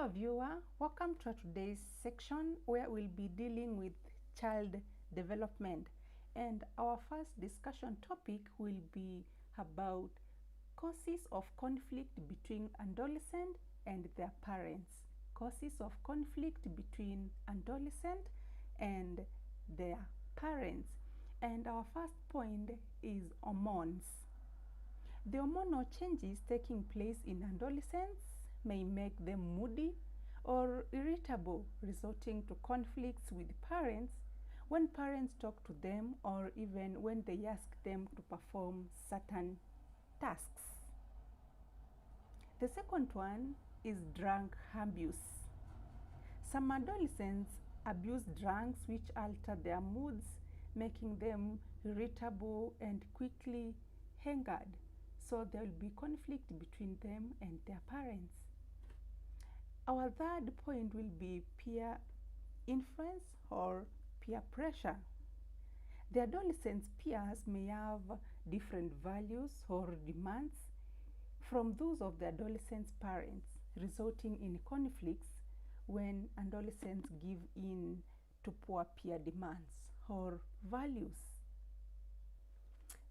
Hello viewer, welcome to today's section where we'll be dealing with child development, and our first discussion topic will be about causes of conflict between adolescent and their parents. Causes of conflict between adolescent and their parents. And our first point is hormones. The hormonal changes taking place in adolescents may make them moody or irritable, resulting to conflicts with parents when parents talk to them or even when they ask them to perform certain tasks. The second one is drug abuse. Some adolescents abuse drugs which alter their moods, making them irritable and quickly angered. So there will be conflict between them and their parents. Our third point will be peer influence or peer pressure. The adolescents' peers may have different values or demands from those of the adolescents' parents, resulting in conflicts when adolescents give in to poor peer demands or values.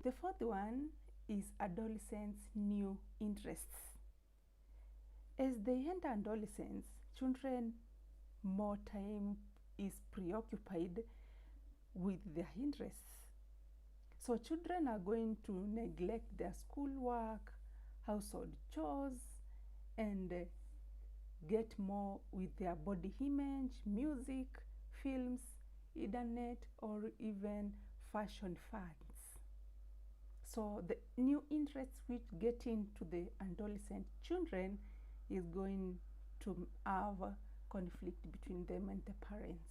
The fourth one is adolescents' new interests. As they enter adolescence, children more time is preoccupied with their interests. So children are going to neglect their schoolwork, household chores, and get more with their body image, music, films, internet, or even fashion fads. So the new interests which get into the adolescent children is going to have a conflict between them and the parents.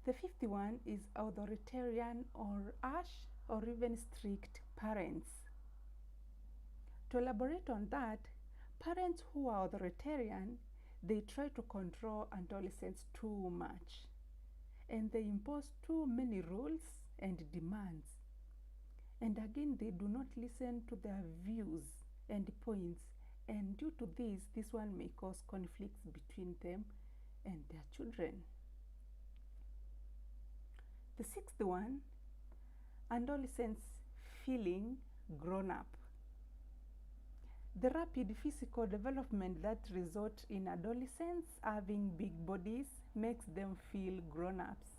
The fifth one is authoritarian or harsh or even strict parents. To elaborate on that, parents who are authoritarian, they try to control adolescents too much, and they impose too many rules and demands. And again, they do not listen to their views and points. And due to this one may cause conflicts between them and their children. The sixth one, adolescents feeling grown up. The rapid physical development that results in adolescents having big bodies makes them feel grown ups,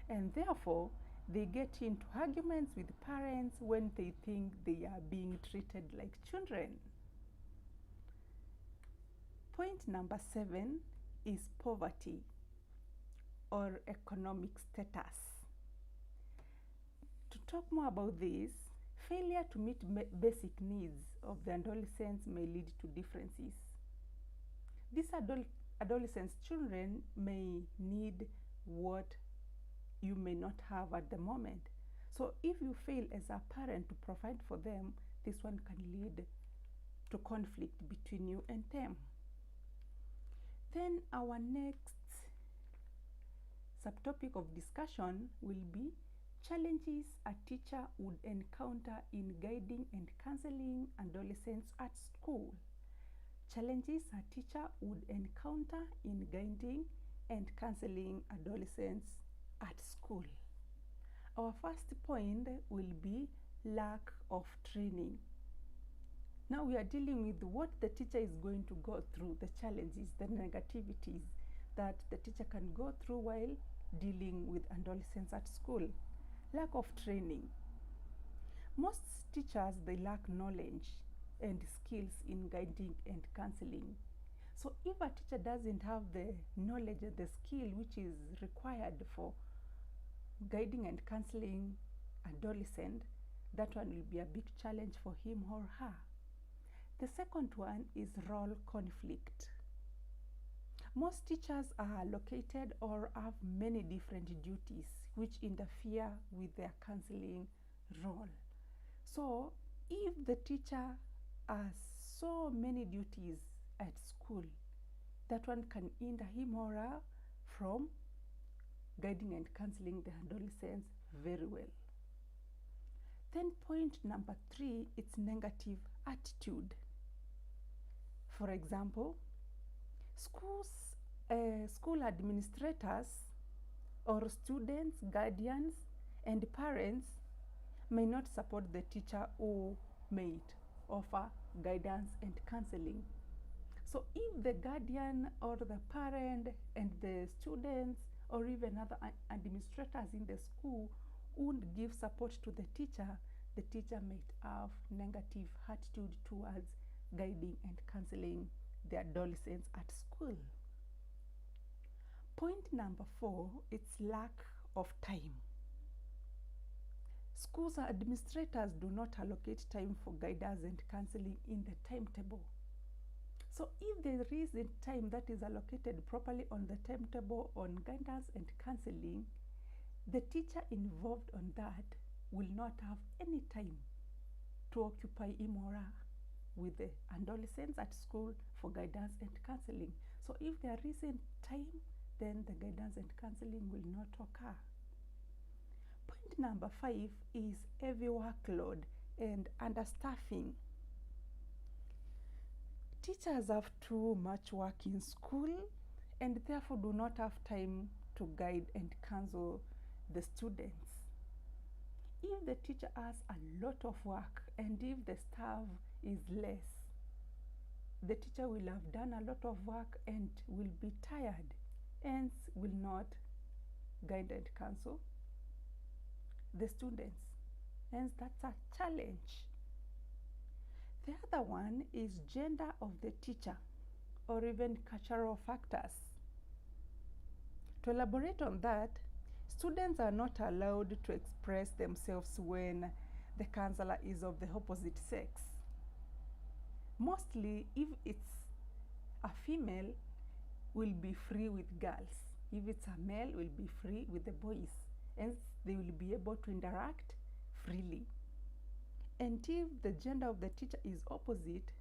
and therefore they get into arguments with parents when they think they are being treated like children. Point number 7 is poverty or economic status. To talk more about this, failure to meet basic needs of the adolescents may lead to differences. These adolescents' children may need what you may not have at the moment. So if you fail as a parent to provide for them, this one can lead to conflict between you and them. Then our next subtopic of discussion will be challenges a teacher would encounter in guiding and counseling adolescents at school. Challenges a teacher would encounter in guiding and counseling adolescents at school. Our first point will be lack of training. Now we are dealing with what the teacher is going to go through, the challenges, the negativities that the teacher can go through while dealing with adolescents at school. Lack of training. Most teachers, they lack knowledge and skills in guiding and counseling. So if a teacher doesn't have the knowledge and the skill which is required for guiding and counseling adolescent, that one will be a big challenge for him or her. The second one is role conflict. Most teachers are located or have many different duties which interfere with their counseling role. So if the teacher has so many duties at school, that one can hinder him or her from guiding and counseling the adolescents very well. Then point number 3, it's negative attitude. For example, School administrators or students, guardians, and parents may not support the teacher who may offer guidance and counseling. So if the guardian or the parent and the students or even other administrators in the school won't give support to the teacher might have negative attitude towards guiding and counseling the adolescents at school. Point number 4, it's lack of time. Schools administrators do not allocate time for guidance and counseling in the timetable. So if there isn't time that is allocated properly on the timetable on guidance and counseling, the teacher involved on that will not have any time to occupy him or her with the adolescents at school for guidance and counseling. So if there isn't time, then the guidance and counseling will not occur. Point number 5 is heavy workload and understaffing. Teachers have too much work in school and therefore do not have time to guide and counsel the students. If the teacher has a lot of work and if the staff is less, the teacher will have done a lot of work and will be tired, hence will not guide and counsel the students. Hence that's a challenge. The other one is gender of the teacher or even cultural factors. To elaborate on that, students are not allowed to express themselves when the counselor is of the opposite sex. Mostly, if it's a female, will be free with girls. If it's a male, will be free with the boys. Hence, they will be able to interact freely. And if the gender of the teacher is opposite,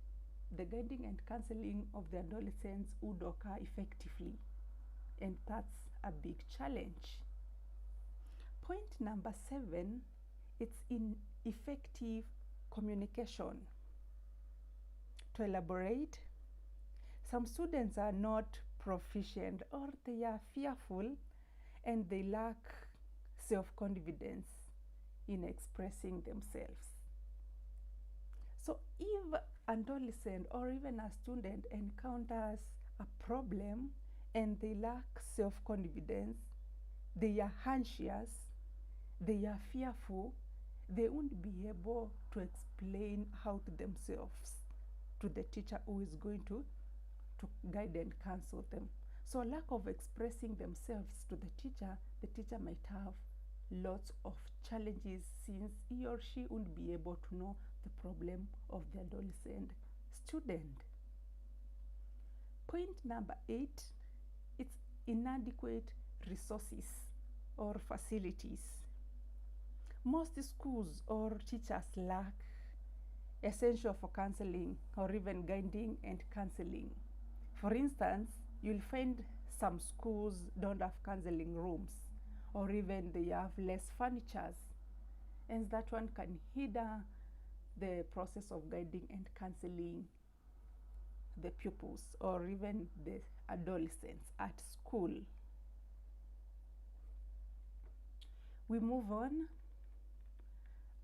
the guiding and counseling of the adolescents would occur effectively. And that's a big challenge. Point number 7, it's ineffective communication. To elaborate, some students are not proficient or they are fearful and they lack self-confidence in expressing themselves. So if an adolescent or even a student encounters a problem and they lack self-confidence, they are anxious, they are fearful, they won't be able to explain how to themselves to the teacher who is going to guide and counsel them. So lack of expressing themselves to the teacher might have lots of challenges since he or she won't be able to know the problem of the adolescent student. Point number 8, it's inadequate resources or facilities. Most schools or teachers lack essential for counseling or even guiding and counseling. For instance, you'll find some schools don't have counseling rooms or even they have less furnitures, and that one can hinder the process of guiding and counseling the pupils or even the adolescents at school. We move on.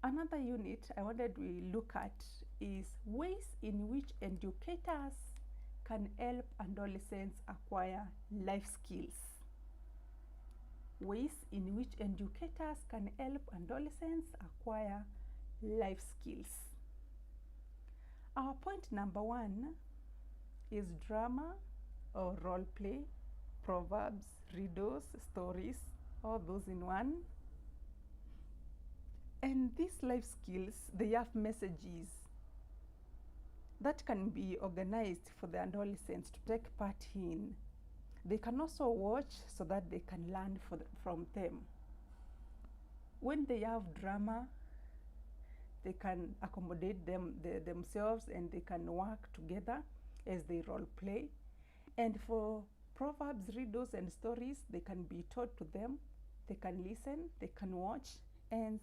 Another unit I wanted we look at is ways in which educators can help adolescents acquire life skills. Ways in which educators can help adolescents acquire life skills. Our point number 1 is drama or role play, proverbs, riddles, stories, all those in one. And these life skills, they have messages that can be organized for the adolescents to take part in. They can also watch so that they can learn from them. When they have drama, they can accommodate themselves and they can work together as they role play. And for proverbs, riddles, and stories, they can be taught to them, they can listen, they can watch, and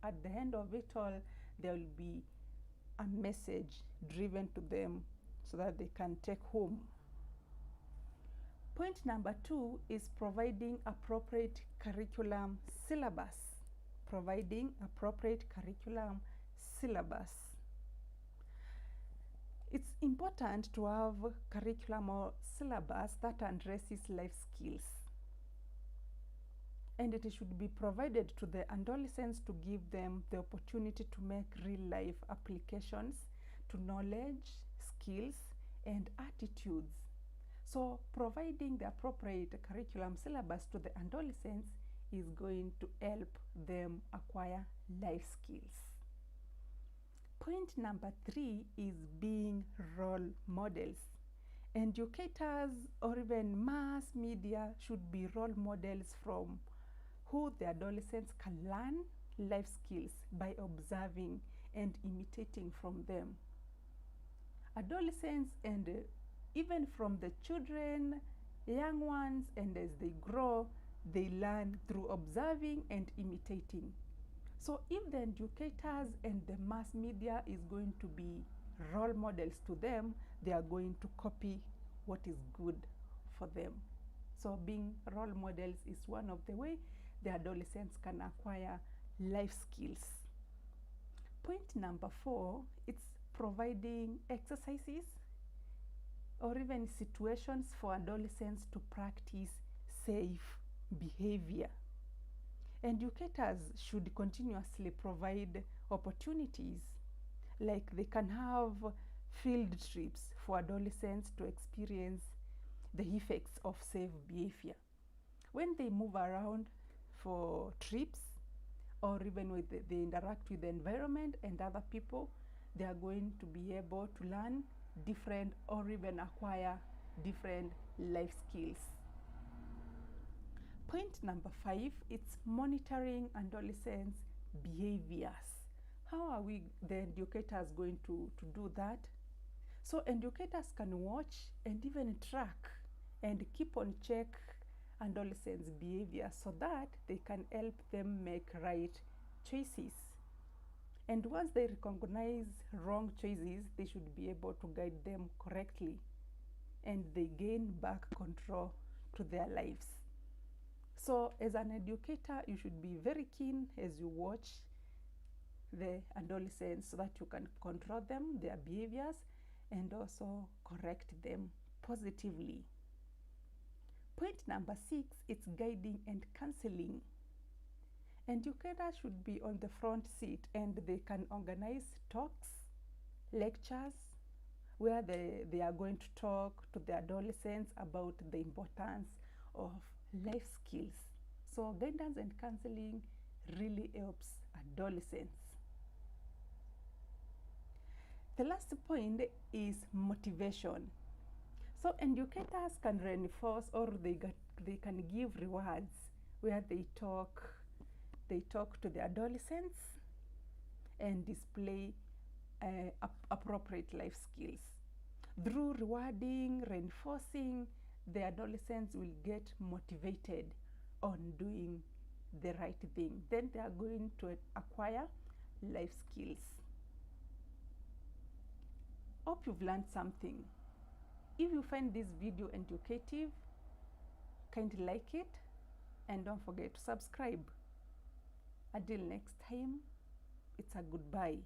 at the end of it all, there will be a message driven to them so that they can take home. Point number 2 is providing appropriate curriculum syllabus. Providing appropriate curriculum syllabus. It's important to have curriculum or syllabus that addresses life skills. And it should be provided to the adolescents to give them the opportunity to make real-life applications to knowledge, skills, and attitudes. So providing the appropriate curriculum syllabus to the adolescents is going to help them acquire life skills. Point number 3 is being role models. Educators or even mass media should be role models from who the adolescents can learn life skills by observing and imitating from them. Adolescents and even from the children, young ones, and as they grow, they learn through observing and imitating. So if the educators and the mass media is going to be role models to them, they are going to copy what is good for them. So being role models is one of the ways the adolescents can acquire life skills. Point number 4, it's providing exercises or even situations for adolescents to practice safe behavior. Educators should continuously provide opportunities, like they can have field trips for adolescents to experience the effects of safe behavior. When they move around for trips, or even with they interact with the environment and other people, they are going to be able to learn different or even acquire different life skills. Point number 5, it's monitoring adolescents' behaviors. How are we, the educators, going to do that? So educators can watch and even track and keep on check adolescents' behavior so that they can help them make right choices. And once they recognize wrong choices, they should be able to guide them correctly, and they gain back control to their lives. So as an educator, you should be very keen as you watch the adolescents so that you can control them, their behaviors, and also correct them positively. Point number 6, it's guiding and counseling. Educators should be on the front seat, and they can organize talks, lectures, where they are going to talk to the adolescents about the importance of life skills. So guidance and counseling really helps adolescents. The last point is motivation. So educators can reinforce, or they can give rewards where they talk to the adolescents and display appropriate life skills. Through rewarding, reinforcing, the adolescents will get motivated on doing the right thing. Then they are going to acquire life skills. Hope you've learned something. If you find this video educative, kindly like it and don't forget to subscribe. Until next time, it's a goodbye.